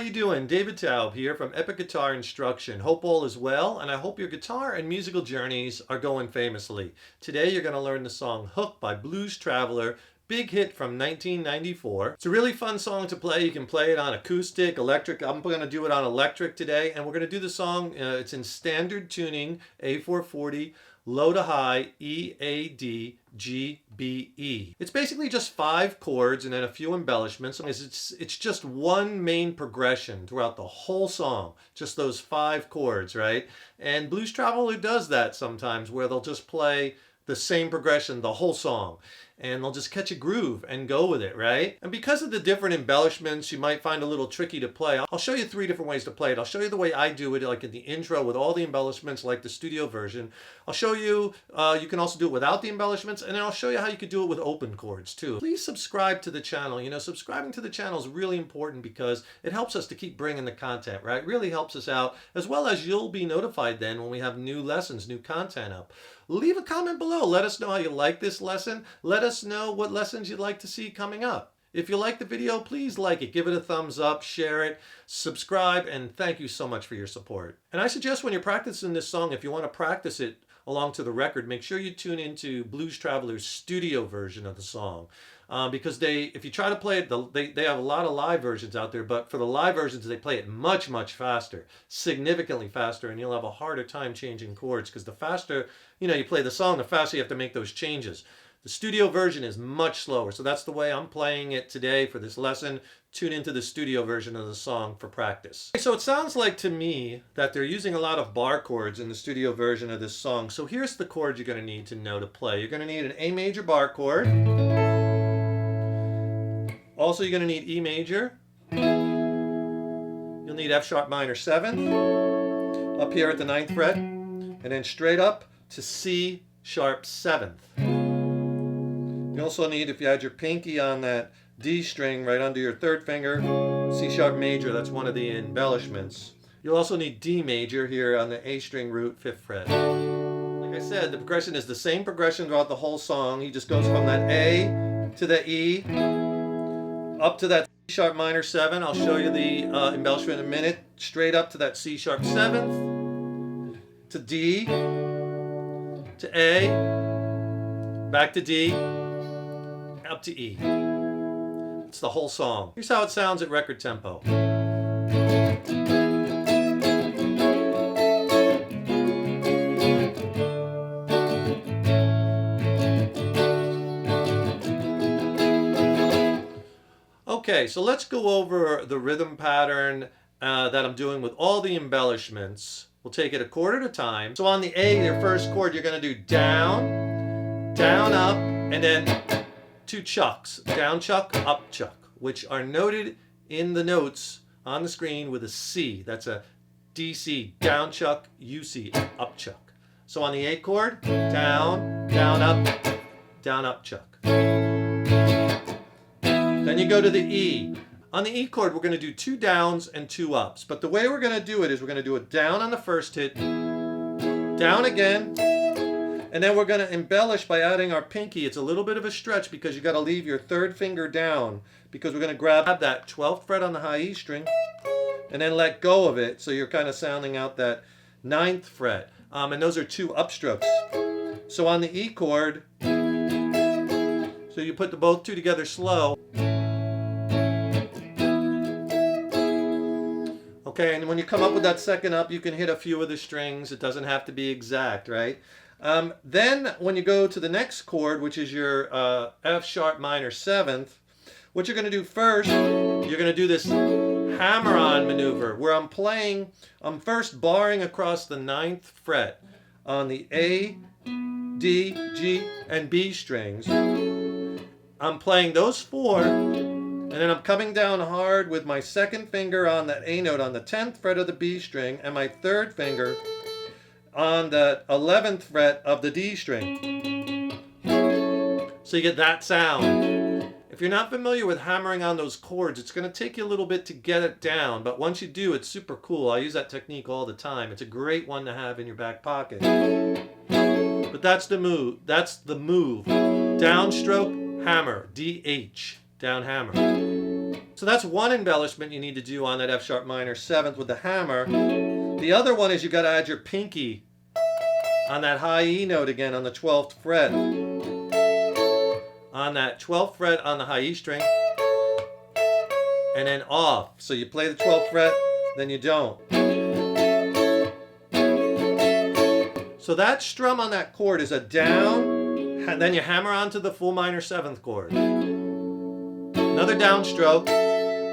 you doing? David Taub here from Epic Guitar Instruction. Hope all is well, and I hope your guitar and musical journeys are going famously. Today you're going to learn the song Hook by Blues Traveler, big hit from 1994. It's a really fun song to play. You can play it on acoustic, electric. I'm going to do it on electric today, and we're going to do the song. It's in standard tuning, A440, low to high, E, A, D, G, B, E. It's basically just 5 chords and then a few embellishments. It's just one main progression throughout the whole song, just those 5 chords, right? And Blues Traveler does that sometimes, where they'll just play the same progression the whole song, and they'll just catch a groove and go with it, right? And because of the different embellishments, you might find a little tricky to play. I'll show you 3 different ways to play it. I'll show you the way I do it, like in the intro with all the embellishments, like the studio version. I'll show you, you can also do it without the embellishments, and then I'll show you how you could do it with open chords too. Please subscribe to the channel. You know, subscribing to the channel is really important because it helps us to keep bringing the content, right? It really helps us out, as well as you'll be notified then when we have new lessons, new content up. Leave a comment below. Let us know how you like this lesson. Let us know what lessons you'd like to see coming up. If you like the video, please like it, give it a thumbs up, share it, subscribe, and thank you so much for your support. And I suggest when you're practicing this song, if you want to practice it along to the record, make sure you tune into Blues Traveler's studio version of the song. Because if you try to play it, they have a lot of live versions out there, but for the live versions, they play it much, much faster, significantly faster, and you'll have a harder time changing chords because the faster, you know, you play the song, the faster you have to make those changes. The studio version is much slower, so that's the way I'm playing it today for this lesson. Tune into the studio version of the song for practice. So it sounds like to me that they're using a lot of bar chords in the studio version of this song. So here's the chords you're going to need to know to play. You're going to need an A major bar chord. Also, you're going to need E major. You'll need F sharp minor 7th, up here at the 9th fret, and then straight up to C sharp 7th. You also need, if you had your pinky on that D string right under your 3rd finger, C sharp major, that's one of the embellishments. You'll also need D major here on the A string root 5th fret. Like I said, the progression is the same progression throughout the whole song. He just goes from that A to the E, up to that C sharp minor 7. I'll show you the embellishment in a minute. Straight up to that C sharp 7th, to D, to A, back to D, up to E. It's the whole song. Here's how it sounds at record tempo. Okay, so let's go over the rhythm pattern that I'm doing with all the embellishments. We'll take it a chord at a time. So on the A, your first chord, you're going to do down, down, up, and then 2 chucks. Down chuck, up chuck, which are noted in the notes on the screen with a C. That's a DC, down chuck, UC, up chuck. So on the A chord, down, down, up chuck. Then you go to the E. On the E chord, we're going to do 2 downs and 2 ups. But the way we're going to do it is we're going to do it down on the first hit, down again, and then we're going to embellish by adding our pinky. It's a little bit of a stretch because you got to leave your 3rd finger down because we're going to grab that 12th fret on the high E string and then let go of it. So you're kind of sounding out that 9th fret. And those are 2 upstrokes. So on the E chord, so you put both 2 together slow. Okay, and when you come up with that 2nd up, you can hit a few of the strings. It doesn't have to be exact, right? Then when you go to the next chord, which is your F sharp minor 7th, what you're going to do first, you're going to do this hammer-on maneuver where I'm first barring across the 9th fret on the A, D, G, and B strings. I'm playing those 4, and then I'm coming down hard with my 2nd finger on that A note on the 10th fret of the B string and my 3rd finger on the 11th fret of the D string. So you get that sound. If you're not familiar with hammering on those chords, it's going to take you a little bit to get it down, but once you do, it's super cool. I use that technique all the time. It's a great one to have in your back pocket. But that's the move. That's the move. Downstroke, hammer, D-H, down hammer. So that's one embellishment you need to do on that F sharp minor 7th with the hammer. The other one is you got to add your pinky on that high E note again on the 12th fret. On that 12th fret on the high E string. And then off. So you play the 12th fret, then you don't. So that strum on that chord is a down, then you hammer onto the full minor 7th chord. Another downstroke,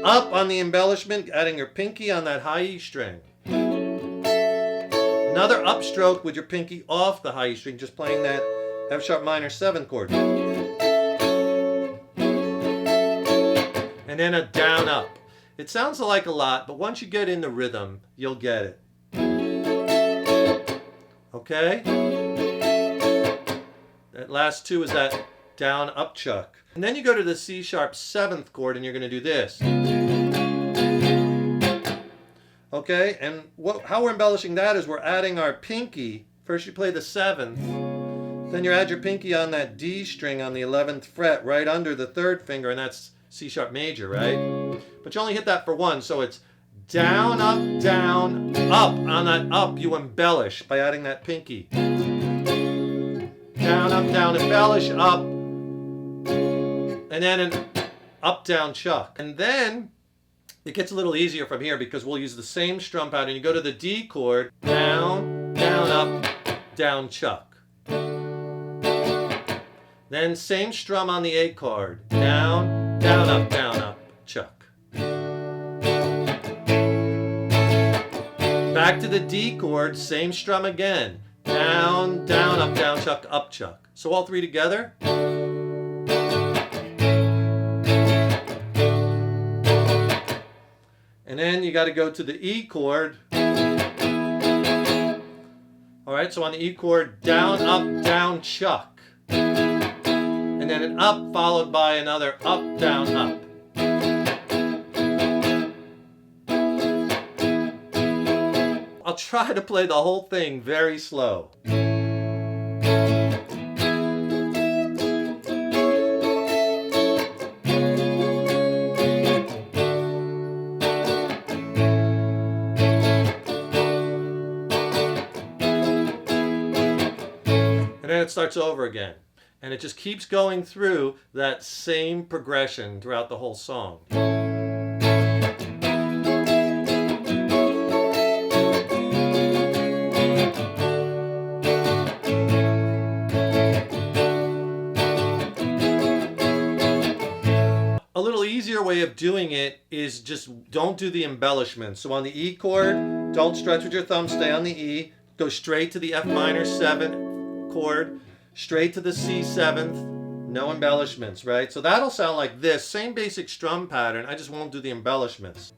up on the embellishment, adding your pinky on that high E string. Another upstroke with your pinky off the high E string, just playing that F sharp minor 7th chord. And then a down up. It sounds like a lot, but once you get in the rhythm, you'll get it. Okay? That last two is that down up chuck. And then you go to the C sharp 7th chord and you're going to do this. Okay? And how we're embellishing that is we're adding our pinky. First you play the 7th. Then you add your pinky on that D string on the 11th fret right under the 3rd finger, and that's C sharp major, right? But you only hit that for one, so it's down, up, down, up. On that up, you embellish by adding that pinky. Down, up, down, embellish, up. And then an up, down, chuck. And then it gets a little easier from here because we'll use the same strum pattern. You go to the D chord, down, down, up, down, chuck. Then same strum on the A chord, down, down, up, chuck. Back to the D chord, same strum again. Down, down, chuck, up, chuck. So all three together. And then you got to go to the E chord. All right, so on the E chord, down, up, down, chuck. And then an up followed by another up, down, up. I'll try to play the whole thing very slow. And then it starts over again. And it just keeps going through that same progression throughout the whole song. A little easier way of doing it is just don't do the embellishments. So on the E chord, don't stretch with your thumb, stay on the E. Go straight to the F minor 7th chord, straight to the C 7th, no embellishments, right? So that'll sound like this, same basic strum pattern, I just won't do the embellishments.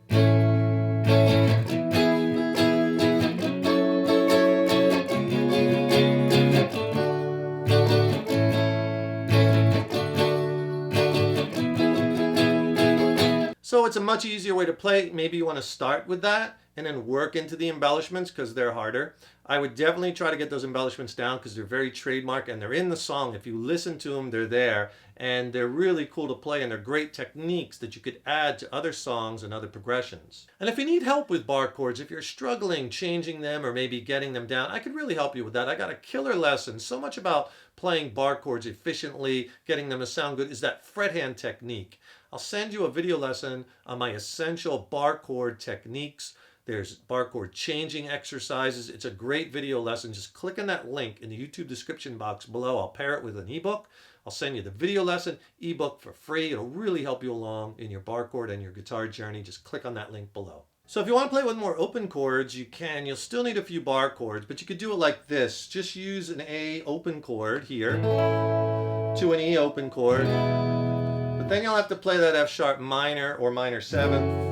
So it's a much easier way to play. Maybe you want to start with that and then work into the embellishments because they're harder. I would definitely try to get those embellishments down because they're very trademark and they're in the song. If you listen to them, they're there and they're really cool to play and they're great techniques that you could add to other songs and other progressions. And if you need help with bar chords, if you're struggling changing them or maybe getting them down, I could really help you with that. I got a killer lesson. So much about playing bar chords efficiently, getting them to sound good is that fret hand technique. I'll send you a video lesson on my essential bar chord techniques. There's bar chord changing exercises. It's a great video lesson. Just click on that link in the YouTube description box below. I'll pair it with an ebook. I'll send you the video lesson ebook for free. It'll really help you along in your bar chord and your guitar journey. Just click on that link below. So if you want to play with more open chords, you can. You'll still need a few bar chords, but you could do it like this. Just use an A open chord here to an E open chord. But then you'll have to play that F sharp minor or minor 7th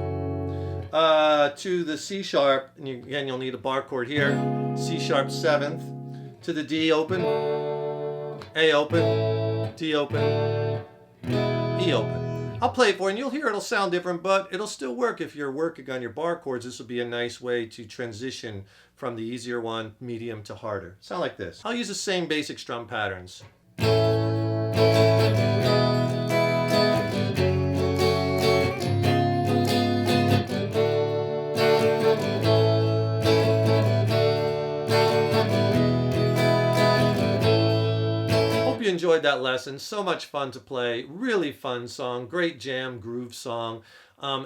to the C sharp, and again you'll need a bar chord here, C sharp 7th, to the D open, A open, D open, E open. I'll play it for you and you'll hear it'll sound different, but it'll still work if you're working on your bar chords. This will be a nice way to transition from the easier one, medium to harder. Sound like this. I'll use the same basic strum patterns. enjoyed that lesson. So much fun to play. Really fun song. Great jam groove song.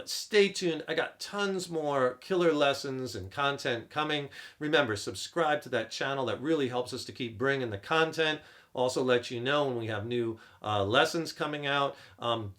Stay tuned. I got tons more killer lessons and content coming. Remember, subscribe to that channel. That really helps us to keep bringing the content. Also let you know when we have new lessons coming out.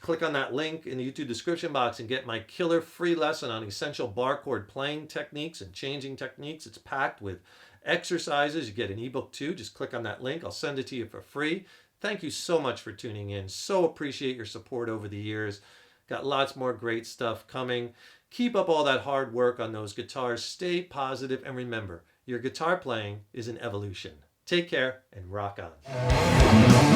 Click on that link in the YouTube description box and get my killer free lesson on essential bar chord playing techniques and changing techniques. It's packed with exercises. You get an ebook too. Just click on that link. I'll send it to you for free. Thank you so much for tuning in. So appreciate your support over the years. Got lots more great stuff coming. Keep up all that hard work on those guitars. Stay positive, and remember, your guitar playing is an evolution. Take care and rock on.